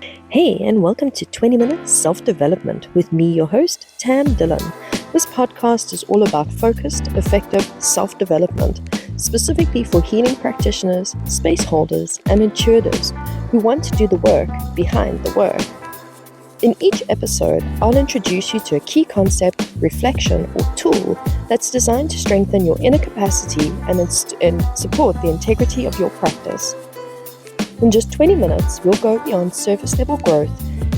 Hey, and welcome to 20 Minutes Self Development with me, your host, Tam Dillon. This podcast is all about focused, effective self development, specifically for healing practitioners, space holders, and intuitives who want to do the work behind the work. In each episode, I'll introduce you to a key concept, reflection, or tool that's designed to strengthen your inner capacity and support the integrity of your practice. In just 20 minutes, we'll go beyond surface level growth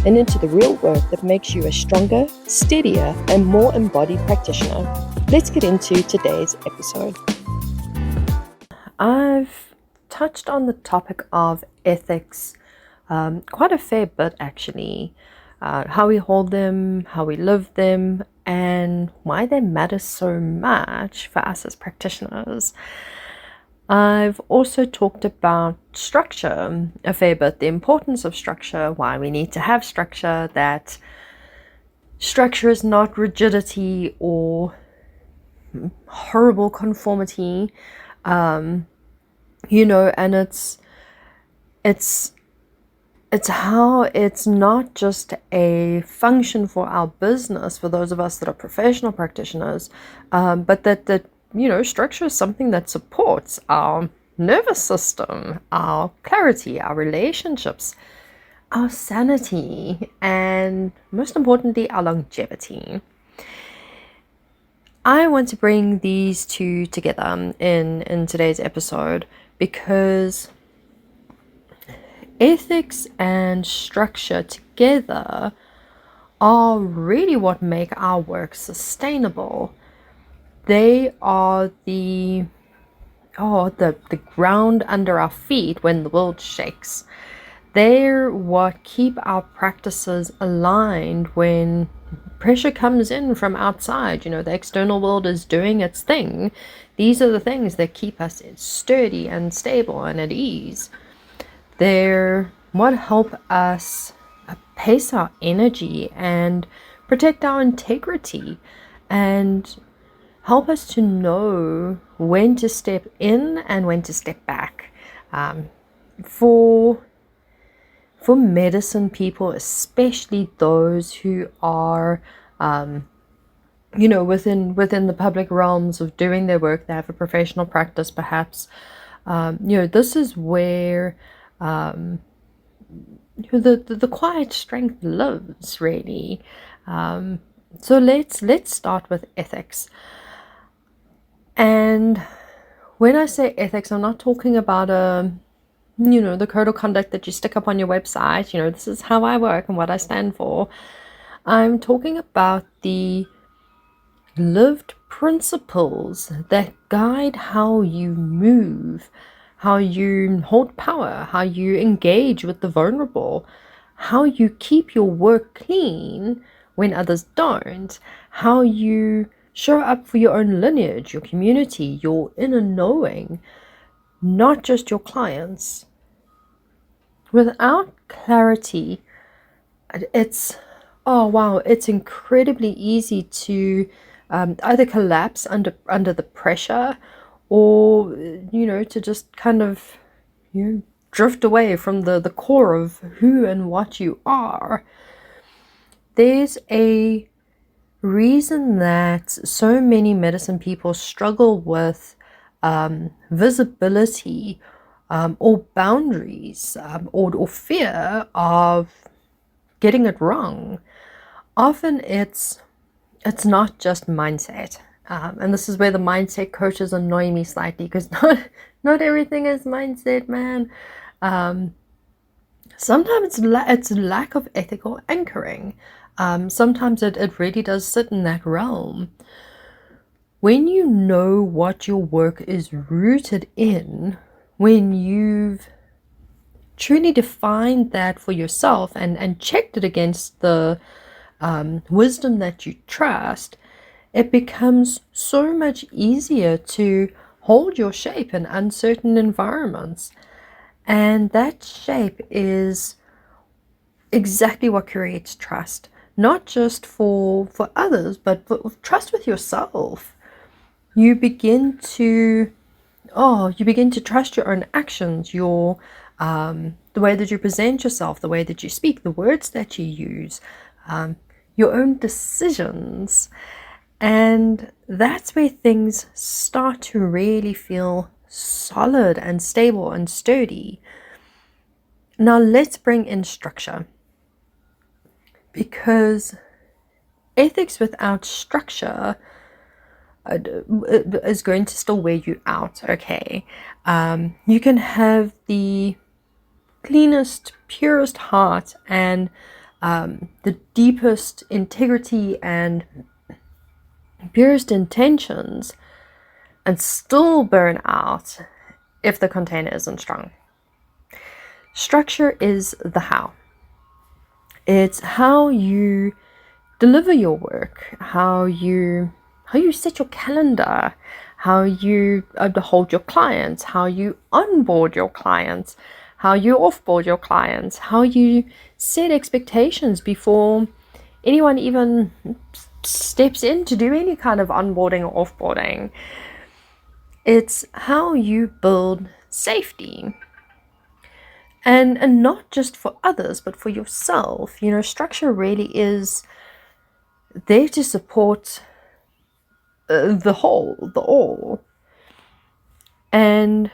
and into the real work that makes you a stronger, steadier, and more embodied practitioner. Let's get into today's episode. I've touched on the topic of ethics quite a fair bit, actually. How we hold them, how we live them, and why they matter so much for us as practitioners. I've also talked about structure a fair bit, the importance of structure, why we need to have structure, that structure is not rigidity or horrible conformity, and it's how it's not just a function for our business, for those of us that are professional practitioners, but that structure is something that supports our nervous system, our clarity, our relationships, our sanity, and most importantly, our longevity. I want to bring these two together in today's episode because ethics and structure together are really what make our work sustainable. They are the ground under our feet when the world shakes. They're what keep our practices aligned when pressure comes in from outside. The external world is doing its thing. These are the things that keep us sturdy and stable and at ease. They're what help us pace our energy and protect our integrity and help us to know when to step in and when to step back. For medicine people, especially those who are, within the public realms of doing their work, they have a professional practice perhaps. This is where the quiet strength lives, really. So let's start with ethics. And when I say ethics, I'm not talking about the code of conduct that you stick up on your website. This is how I work and what I stand for. I'm talking about the lived principles that guide how you move, how you hold power, how you engage with the vulnerable, how you keep your work clean when others don't, how you show up for your own lineage, your community, your inner knowing, not just your clients. Without clarity, it's incredibly easy to either collapse under the pressure or, to just kind of, drift away from the core of who and what you are. There's a reason that so many medicine people struggle with visibility or boundaries or fear of getting it wrong. Often it's not just mindset. And this is where the mindset coaches annoy me slightly, because not everything is mindset, man. Sometimes it's lack of ethical anchoring. Sometimes it really does sit in that realm. When you know what your work is rooted in, when you've truly defined that for yourself and checked it against the wisdom that you trust, it becomes so much easier to hold your shape in uncertain environments. And that shape is exactly what creates trust, not just for others, but trust with yourself. You begin to trust your own actions, your the way that you present yourself, the way that you speak, the words that you use, your own decisions. And that's where things start to really feel solid and stable and sturdy. Now let's bring in structure, because ethics without structure is going to still wear you out, okay? You can have the cleanest, purest heart and the deepest integrity and purest intentions and still burn out if the container isn't strong. Structure is the how. It's how you deliver your work, how you set your calendar, how you hold your clients, how you onboard your clients, how you offboard your clients, how you set expectations before anyone even steps in to do any kind of onboarding or offboarding. It's how you build safety. And not just for others, but for yourself. You know, structure really is there to support the whole, the all. And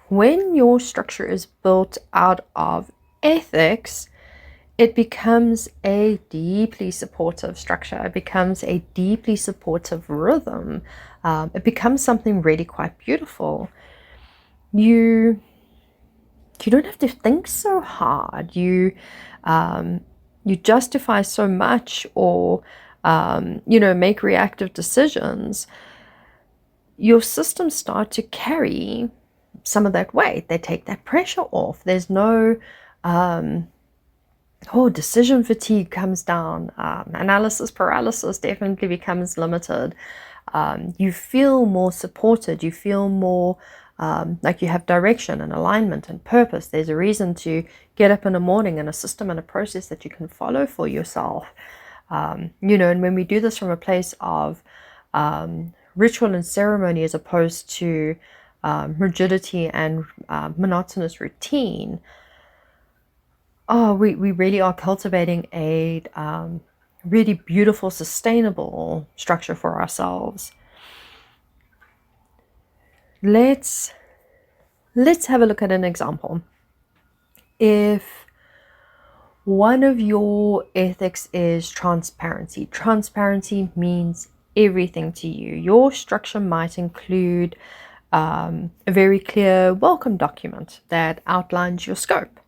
when your structure is built out of ethics, it becomes a deeply supportive structure. It becomes a deeply supportive rhythm. It becomes something really quite beautiful. You don't have to think so hard. You justify so much, or make reactive decisions. Your systems start to carry some of that weight. They take that pressure off. There's no decision fatigue comes down. Analysis paralysis definitely becomes limited. You feel more supported. You feel more like you have direction and alignment and purpose. There's a reason to get up in the morning, and a system and a process that you can follow for yourself. And when we do this from a place of ritual and ceremony as opposed to rigidity and monotonous routine, we really are cultivating a really beautiful, sustainable structure for ourselves. Let's have a look at an example. If one of your ethics is transparency. Transparency means everything to you. Your structure might include a very clear welcome document that outlines your scope,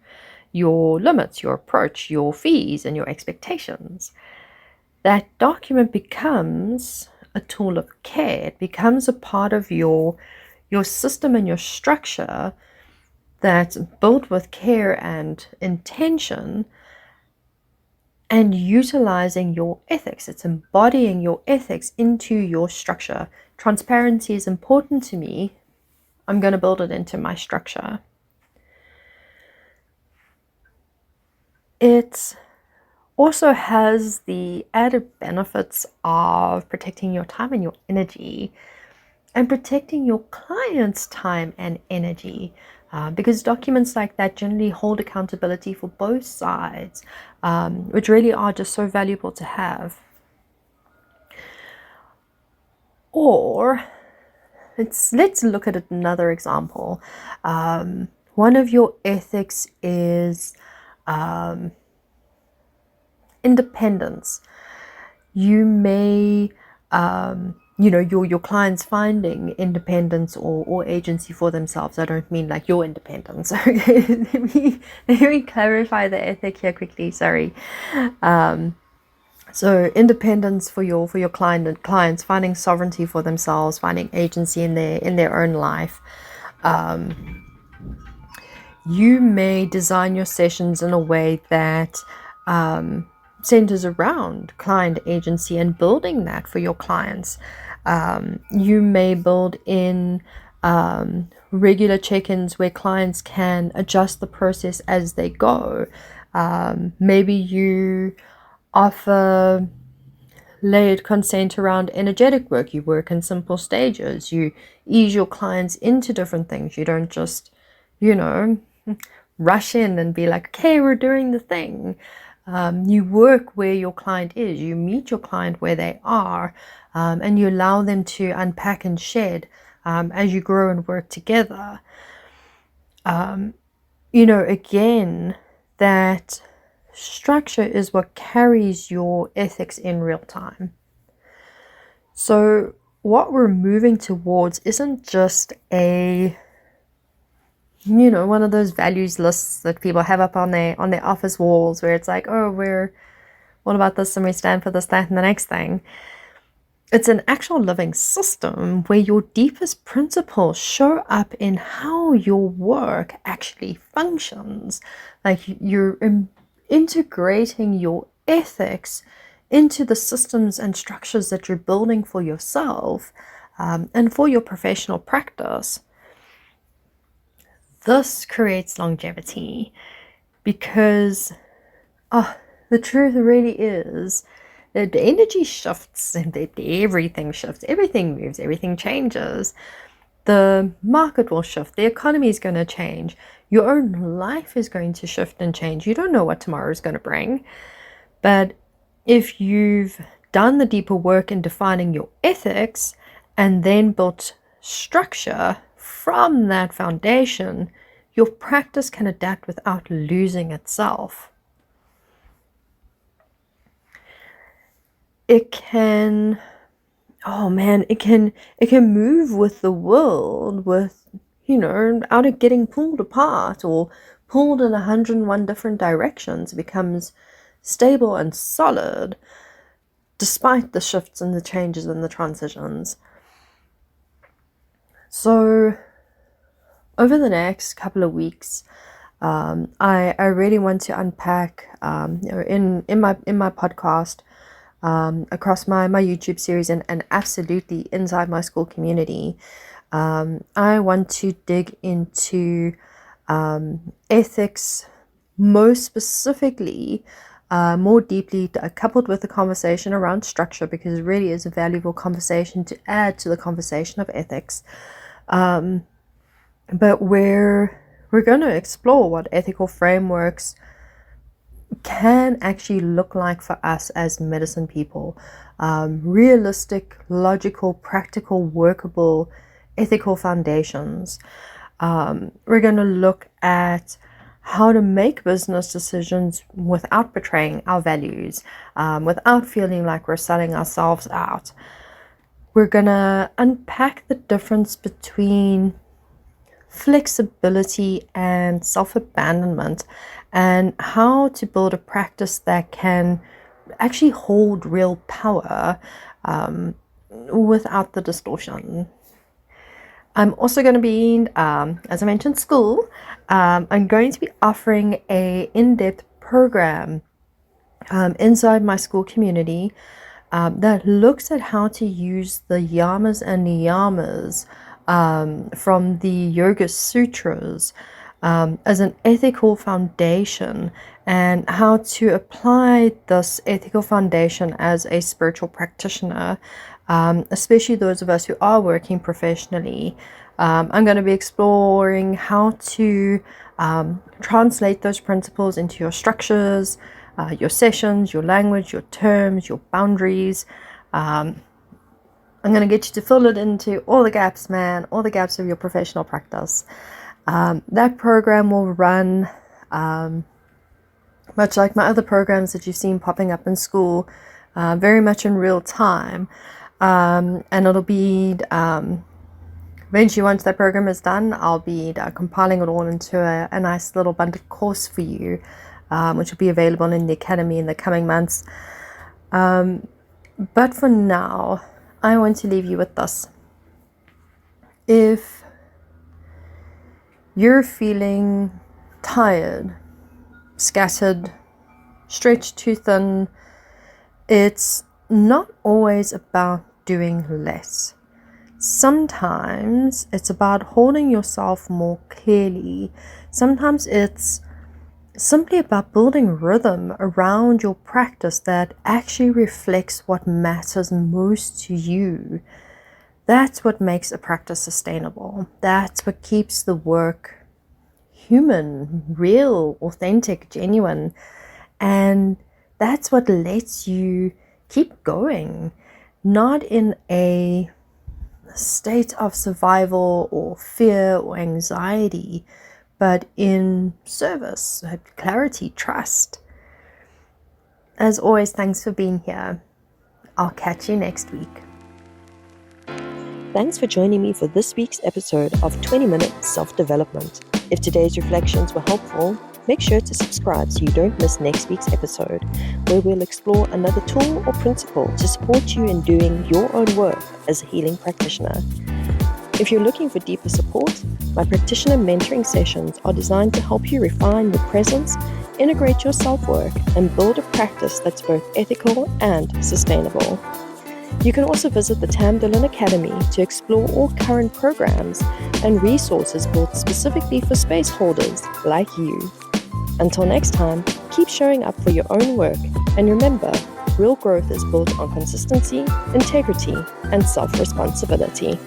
your limits, your approach, your fees, and your expectations. That document becomes a tool of care. It becomes a part of your system and your structure that's built with care and intention, and utilizing your ethics. It's embodying your ethics into your structure. Transparency is important to me. I'm going to build it into my structure. It also has the added benefits of protecting your time and your energy, and protecting your client's time and energy, because documents like that generally hold accountability for both sides, which really are just so valuable to have. Or let's look at another example. One of your ethics is independence. You may your clients finding independence or agency for themselves. I don't mean like your independence. Okay, let me clarify the ethic here quickly. Sorry. So independence for your clients, finding sovereignty for themselves, finding agency in their own life. You may design your sessions in a way that centers around client agency and building that for your clients. You may build in regular check-ins where clients can adjust the process as they go. Maybe you offer layered consent around energetic work. You work in simple stages. You ease your clients into different things. You don't just, rush in and be like, okay, we're doing the thing. You work where your client is, you meet your client where they are, and you allow them to unpack and shed as you grow and work together. Again, that structure is what carries your ethics in real time. So what we're moving towards isn't just one of those values lists that people have up on their office walls where it's like, oh, we're all about this and we stand for this, that, and the next thing. It's an actual living system where your deepest principles show up in how your work actually functions. Like you're integrating your ethics into the systems and structures that you're building for yourself and for your professional practice. This creates longevity because the truth really is that the energy shifts and that everything shifts, everything moves, everything changes. The market will shift, the economy is going to change, your own life is going to shift and change. You don't know what tomorrow is going to bring. But if you've done the deeper work in defining your ethics and then built structure from that foundation, your practice can adapt without losing itself. It can move with the world without it getting pulled apart or pulled in 101 different directions. It becomes stable and solid despite the shifts and the changes and the transitions. So over the next couple of weeks, I really want to unpack in my podcast, across my YouTube series and absolutely inside my school community. I want to dig into ethics, most specifically, more deeply, coupled with the conversation around structure, because it really is a valuable conversation to add to the conversation of ethics. But we're going to explore what ethical frameworks can actually look like for us as medicine people. Realistic, logical, practical, workable, ethical foundations. We're going to look at how to make business decisions without betraying our values, without feeling like we're selling ourselves out. We're going to unpack the difference between flexibility and self-abandonment, and how to build a practice that can actually hold real power without the distortion. I'm also going to be, as I mentioned, school. I'm going to be offering a in-depth program inside my school community that looks at how to use the yamas and niyamas from the Yoga Sutras as an ethical foundation, and how to apply this ethical foundation as a spiritual practitioner, especially those of us who are working professionally. I'm going to be exploring how to translate those principles into your structures, your sessions, your language, your terms, your boundaries. I'm going to get you to fill it into all the gaps, man, all the gaps of your professional practice. That program will run much like my other programs that you've seen popping up in school, very much in real time. And it'll be, eventually once that program is done, I'll be compiling it all into a nice little bundled course for you, which will be available in the Academy in the coming months. But for now, I want to leave you with this. If you're feeling tired, scattered, stretched too thin, it's not always about doing less. Sometimes it's about holding yourself more clearly. Sometimes it's simply about building rhythm around your practice that actually reflects what matters most to you. That's what makes a practice sustainable. That's what keeps the work human, real, authentic, genuine. And that's what lets you keep going, not in a state of survival or fear or anxiety, but in service, clarity, trust. As always, thanks for being here. I'll catch you next week. Thanks for joining me for this week's episode of 20-Minute Self-Development. If today's reflections were helpful, make sure to subscribe so you don't miss next week's episode, where we'll explore another tool or principle to support you in doing your own work as a healing practitioner. If you're looking for deeper support, my practitioner mentoring sessions are designed to help you refine your presence, integrate your self-work, and build a practice that's both ethical and sustainable. You can also visit the Tam Dillon Academy to explore all current programs and resources built specifically for space holders like you. Until next time, keep showing up for your own work, and remember, real growth is built on consistency, integrity, and self-responsibility.